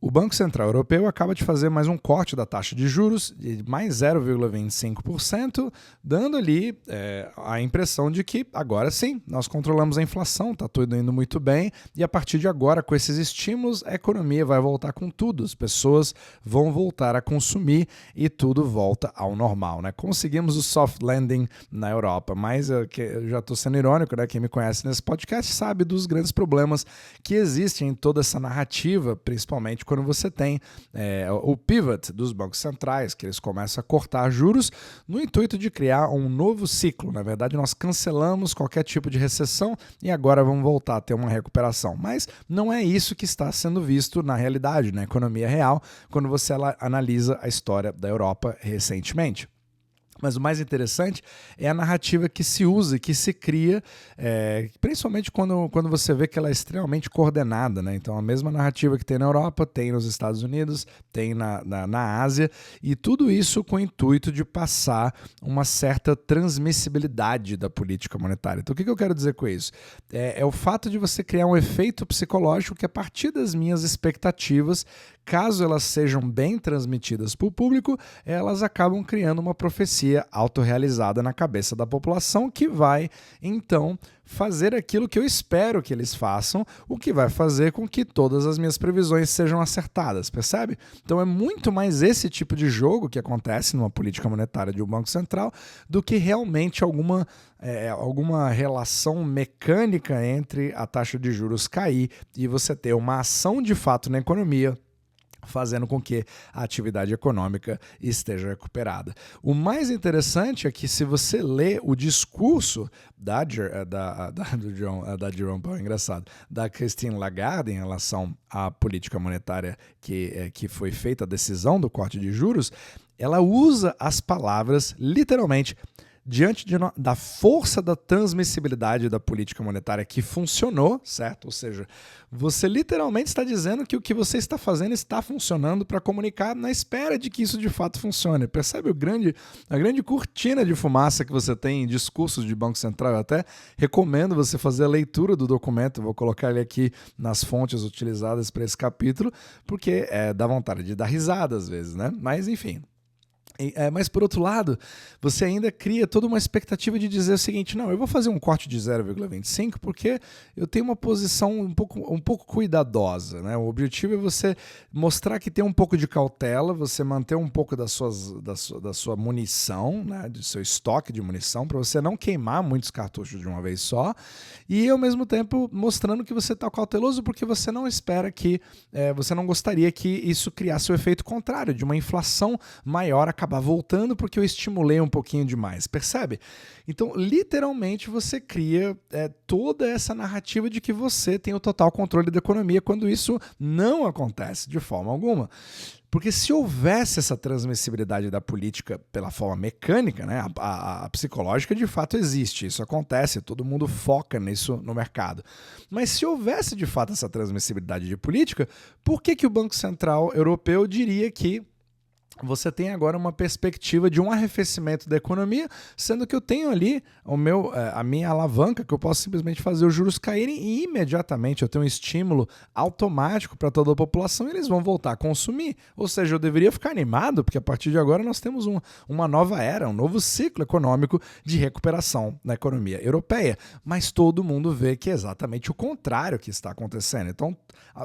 O Banco Central Europeu acaba de fazer mais um corte da taxa de juros de mais 0,25%, dando ali a impressão de que agora sim, nós controlamos a inflação, está tudo indo muito bem e a partir de agora, com esses estímulos, a economia vai voltar com tudo, as pessoas vão voltar a consumir e tudo volta ao normal, né? Conseguimos o soft landing na Europa, mas eu já estou sendo irônico, né? Quem me conhece nesse podcast sabe dos grandes problemas que existem em toda essa narrativa, principalmente quando você tem o pivot dos bancos centrais, que eles começam a cortar juros no intuito de criar um novo ciclo. Na verdade, nós cancelamos qualquer tipo de recessão e agora vamos voltar a ter uma recuperação. Mas não é isso que está sendo visto na realidade, na economia real, quando você analisa a história da Europa recentemente. Mas o mais interessante é a narrativa que se usa e que se cria, principalmente quando você vê que ela é extremamente coordenada, né? Então, a mesma narrativa que tem na Europa, tem nos Estados Unidos, tem na Ásia, e tudo isso com o intuito de passar uma certa transmissibilidade da política monetária. Então, o que eu quero dizer com isso? É o fato de você criar um efeito psicológico que, a partir das minhas expectativas, caso elas sejam bem transmitidas para o público, elas acabam criando uma profecia autorrealizada na cabeça da população que vai, então, fazer aquilo que eu espero que eles façam, o que vai fazer com que todas as minhas previsões sejam acertadas, percebe? Então é muito mais esse tipo de jogo que acontece numa política monetária de um banco central do que realmente alguma relação mecânica entre a taxa de juros cair e você ter uma ação de fato na economia, fazendo com que a atividade econômica esteja recuperada. O mais interessante é que, se você lê o discurso da Jerome Powell, engraçado, da Christine Lagarde em relação à política monetária que foi feita, a decisão do corte de juros, ela usa as palavras literalmente diante da força da transmissibilidade da política monetária que funcionou, certo? Ou seja, você literalmente está dizendo que o que você está fazendo está funcionando para comunicar na espera de que isso de fato funcione. Percebe a grande cortina de fumaça que você tem em discursos de Banco Central? Eu até recomendo você fazer a leitura do documento, vou colocar ele aqui nas fontes utilizadas para esse capítulo, porque dá vontade de dar risada às vezes, né? Mas enfim. Mas, por outro lado, você ainda cria toda uma expectativa de dizer o seguinte: não, eu vou fazer um corte de 0,25 porque eu tenho uma posição um pouco cuidadosa, né? O objetivo é você mostrar que tem um pouco de cautela, você manter um pouco da sua munição, né? Do seu estoque de munição, para você não queimar muitos cartuchos de uma vez só, e ao mesmo tempo mostrando que você está cauteloso porque você não espera você não gostaria que isso criasse o efeito contrário, de uma inflação maior acabar voltando porque eu estimulei um pouquinho demais, percebe? Então, literalmente, você cria toda essa narrativa de que você tem o total controle da economia, quando isso não acontece de forma alguma. Porque se houvesse essa transmissibilidade da política pela forma mecânica, né, a psicológica de fato existe, isso acontece, todo mundo foca nisso no mercado. Mas se houvesse de fato essa transmissibilidade de política, por que o Banco Central Europeu diria que você tem agora uma perspectiva de um arrefecimento da economia, sendo que eu tenho ali a minha alavanca, que eu posso simplesmente fazer os juros caírem e imediatamente eu tenho um estímulo automático para toda a população e eles vão voltar a consumir. Ou seja, eu deveria ficar animado, porque a partir de agora nós temos uma nova era, um novo ciclo econômico de recuperação na economia europeia. Mas todo mundo vê que é exatamente o contrário que está acontecendo. Então,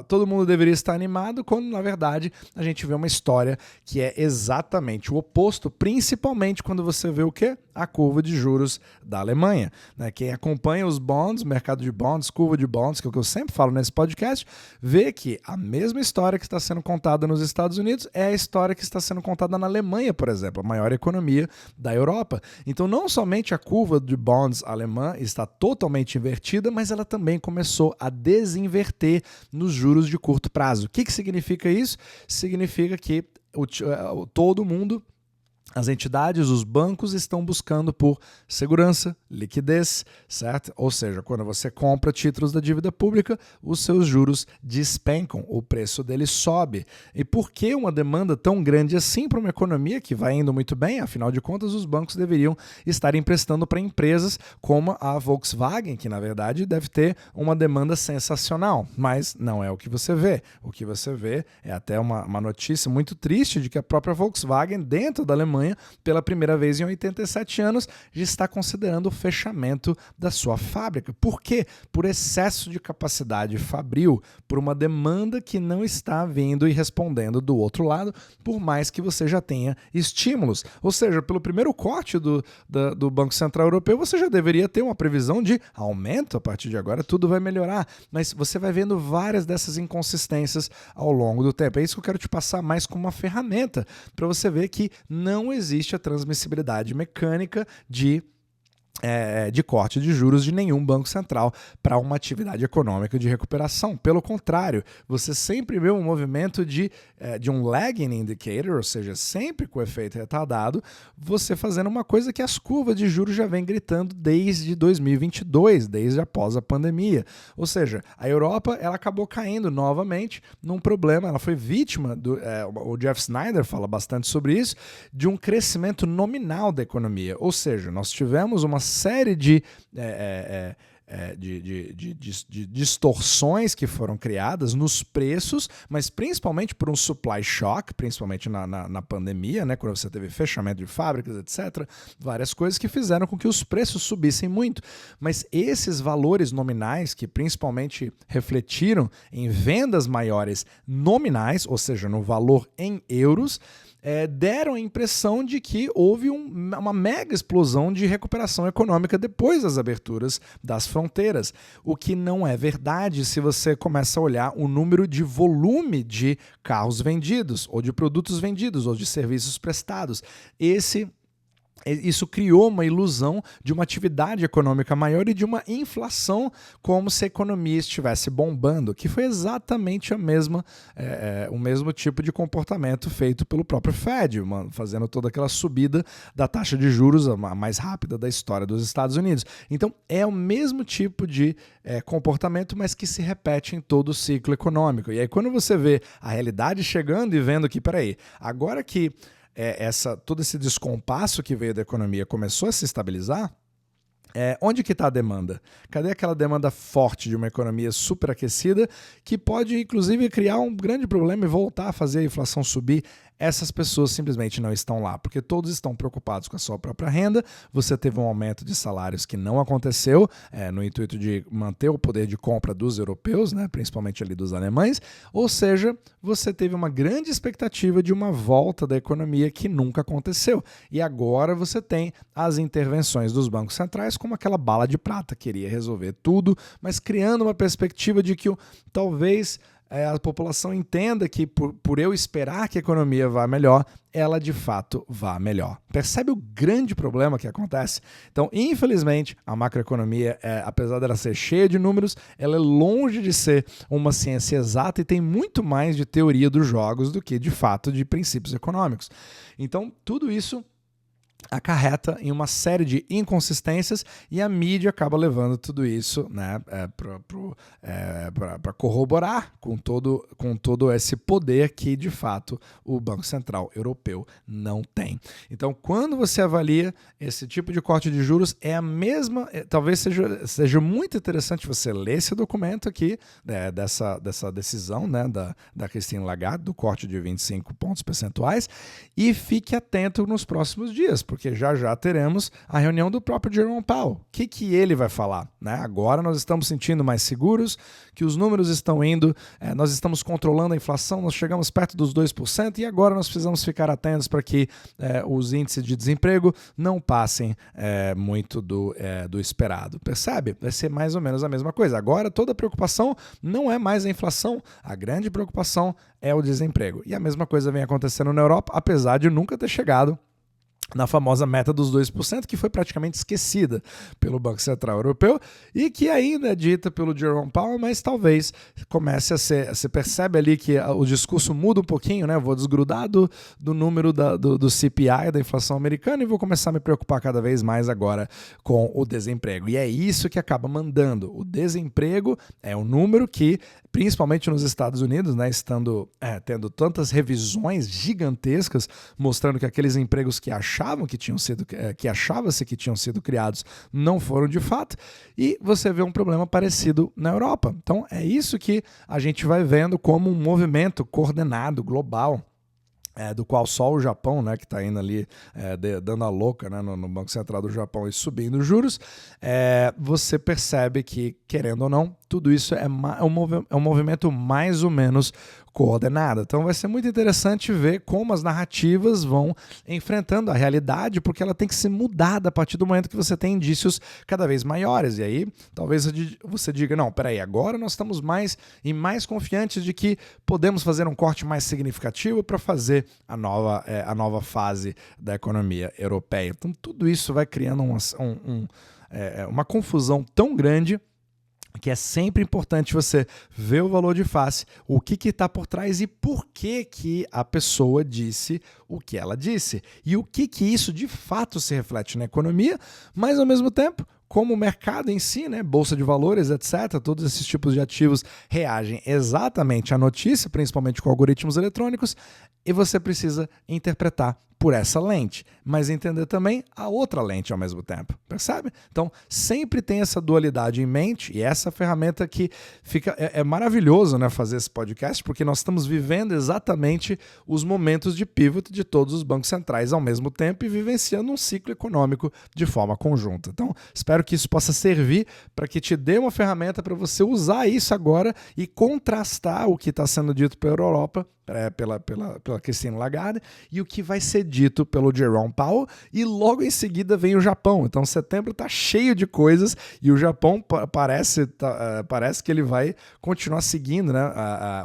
todo mundo deveria estar animado, quando na verdade a gente vê uma história que é exatamente o oposto, principalmente quando você vê o quê? A curva de juros da Alemanha, né? Quem acompanha os bonds, mercado de bonds, curva de bonds, que é o que eu sempre falo nesse podcast, vê que a mesma história que está sendo contada nos Estados Unidos é a história que está sendo contada na Alemanha, por exemplo, a maior economia da Europa. Então, não somente a curva de bonds alemã está totalmente invertida, mas ela também começou a desinverter nos juros de curto prazo. O que significa isso? Significa que todo mundo As entidades, os bancos estão buscando por segurança, liquidez, certo? Ou seja, quando você compra títulos da dívida pública, os seus juros despencam, o preço deles sobe. E por que uma demanda tão grande assim para uma economia que vai indo muito bem? Afinal de contas, os bancos deveriam estar emprestando para empresas como a Volkswagen, que na verdade deve ter uma demanda sensacional, mas não é o que você vê. O que você vê é até uma notícia muito triste de que a própria Volkswagen, dentro da Alemanha, pela primeira vez em 87 anos, já está considerando o fechamento da sua fábrica. Por quê? Por excesso de capacidade fabril, por uma demanda que não está vindo e respondendo do outro lado, por mais que você já tenha estímulos. Ou seja, pelo primeiro corte do Banco Central Europeu, você já deveria ter uma previsão de aumento a partir de agora, tudo vai melhorar. Mas você vai vendo várias dessas inconsistências ao longo do tempo. É isso que eu quero te passar mais como uma ferramenta, para você ver que não existe a transmissibilidade mecânica de corte de juros de nenhum banco central para uma atividade econômica de recuperação. Pelo contrário, você sempre vê um movimento de um lagging indicator, ou seja, sempre com efeito retardado, você fazendo uma coisa que as curvas de juros já vem gritando desde 2022, desde após a pandemia. Ou seja, a Europa ela acabou caindo novamente num problema, ela foi vítima, o Jeff Snyder fala bastante sobre isso, de um crescimento nominal da economia. Ou seja, nós tivemos uma série de distorções que foram criadas nos preços, mas principalmente por um supply shock, principalmente na pandemia, né, quando você teve fechamento de fábricas, etc. Várias coisas que fizeram com que os preços subissem muito. Mas esses valores nominais, que principalmente refletiram em vendas maiores nominais, ou seja, no valor em euros, deram a impressão de que houve uma mega explosão de recuperação econômica depois das aberturas das fronteiras, o que não é verdade se você começa a olhar o número de volume de carros vendidos, ou de produtos vendidos, ou de serviços prestados. Isso criou uma ilusão de uma atividade econômica maior e de uma inflação, como se a economia estivesse bombando, que foi exatamente o mesmo tipo de comportamento feito pelo próprio Fed, fazendo toda aquela subida da taxa de juros a mais rápida da história dos Estados Unidos. Então, é o mesmo tipo de comportamento, mas que se repete em todo o ciclo econômico. E aí, quando você vê a realidade chegando e vendo que, peraí, agora que todo esse descompasso que veio da economia começou a se estabilizar, onde que está a demanda? Cadê aquela demanda forte de uma economia superaquecida que pode, inclusive, criar um grande problema e voltar a fazer a inflação subir? Essas pessoas simplesmente não estão lá, porque todos estão preocupados com a sua própria renda. Você teve um aumento de salários que não aconteceu, no intuito de manter o poder de compra dos europeus, né, principalmente ali dos alemães, ou seja, você teve uma grande expectativa de uma volta da economia que nunca aconteceu. E agora você tem as intervenções dos bancos centrais como aquela bala de prata, queria resolver tudo, mas criando uma perspectiva de que talvez a população entenda que por eu esperar que a economia vá melhor, ela de fato vá melhor. Percebe o grande problema que acontece? Então, infelizmente, a macroeconomia, apesar dela ser cheia de números, ela é longe de ser uma ciência exata e tem muito mais de teoria dos jogos do que, de fato, de princípios econômicos. Então, tudo isso acarreta em uma série de inconsistências e a mídia acaba levando tudo isso, né, para corroborar com todo esse poder que, de fato, o Banco Central Europeu não tem. Então, quando você avalia esse tipo de corte de juros, é a mesma... talvez seja muito interessante você ler esse documento aqui, dessa decisão, né, da Christine Lagarde, do corte de 25 pontos percentuais, e fique atento nos próximos dias, porque já teremos a reunião do próprio Jerome Powell. O que ele vai falar? Né? Agora nós estamos sentindo mais seguros, que os números estão indo, nós estamos controlando a inflação, nós chegamos perto dos 2% e agora nós precisamos ficar atentos para que os índices de desemprego não passem muito do esperado. Percebe? Vai ser mais ou menos a mesma coisa. Agora toda a preocupação não é mais a inflação, a grande preocupação é o desemprego. E a mesma coisa vem acontecendo na Europa, apesar de nunca ter chegado na famosa meta dos 2%, que foi praticamente esquecida pelo Banco Central Europeu e que ainda é dita pelo Jerome Powell, mas talvez comece a ser... Você percebe ali que o discurso muda um pouquinho, né? Vou desgrudar do número do CPI, da inflação americana, e vou começar a me preocupar cada vez mais agora com o desemprego. E é isso que acaba mandando. O desemprego é um número que, principalmente nos Estados Unidos, né, tendo tantas revisões gigantescas, mostrando que aqueles empregos que achava-se que tinham sido criados não foram de fato, e você vê um problema parecido na Europa. Então é isso que a gente vai vendo como um movimento coordenado, global, do qual só o Japão, né, que está indo ali dando a louca, né, no Banco Central do Japão e subindo os juros, você percebe que, querendo ou não, tudo isso é um movimento mais ou menos coordenado. Então vai ser muito interessante ver como as narrativas vão enfrentando a realidade, porque ela tem que ser mudada a partir do momento que você tem indícios cada vez maiores. E aí talvez você diga, não, peraí, agora nós estamos mais confiantes de que podemos fazer um corte mais significativo para fazer a nova fase da economia europeia. Então tudo isso vai criando uma confusão tão grande que é sempre importante você ver o valor de face, o que está por trás e por que a pessoa disse o que ela disse. E o que isso de fato se reflete na economia, mas ao mesmo tempo, como o mercado em si, né, bolsa de valores, etc., todos esses tipos de ativos reagem exatamente à notícia, principalmente com algoritmos eletrônicos, e você precisa interpretar por essa lente, mas entender também a outra lente ao mesmo tempo, percebe? Então, sempre tem essa dualidade em mente, e essa ferramenta que é maravilhoso, né, fazer esse podcast, porque nós estamos vivendo exatamente os momentos de pivot de todos os bancos centrais ao mesmo tempo e vivenciando um ciclo econômico de forma conjunta. Então, espero que isso possa servir para que te dê uma ferramenta para você usar isso agora e contrastar o que está sendo dito pela Europa, pela Christine Lagarde, e o que vai ser dito pelo Jerome Powell, e logo em seguida vem o Japão. Então setembro está cheio de coisas e o Japão parece que ele vai continuar seguindo, né,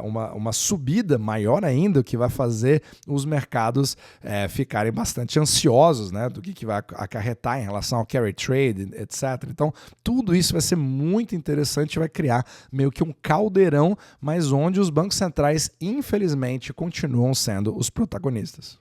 uma subida maior ainda, o que vai fazer os mercados ficarem bastante ansiosos, né, do que vai acarretar em relação ao carry trade, etc. Então tudo isso vai ser muito interessante, vai criar meio que um caldeirão, mas onde os bancos centrais, infelizmente, continuam sendo os protagonistas.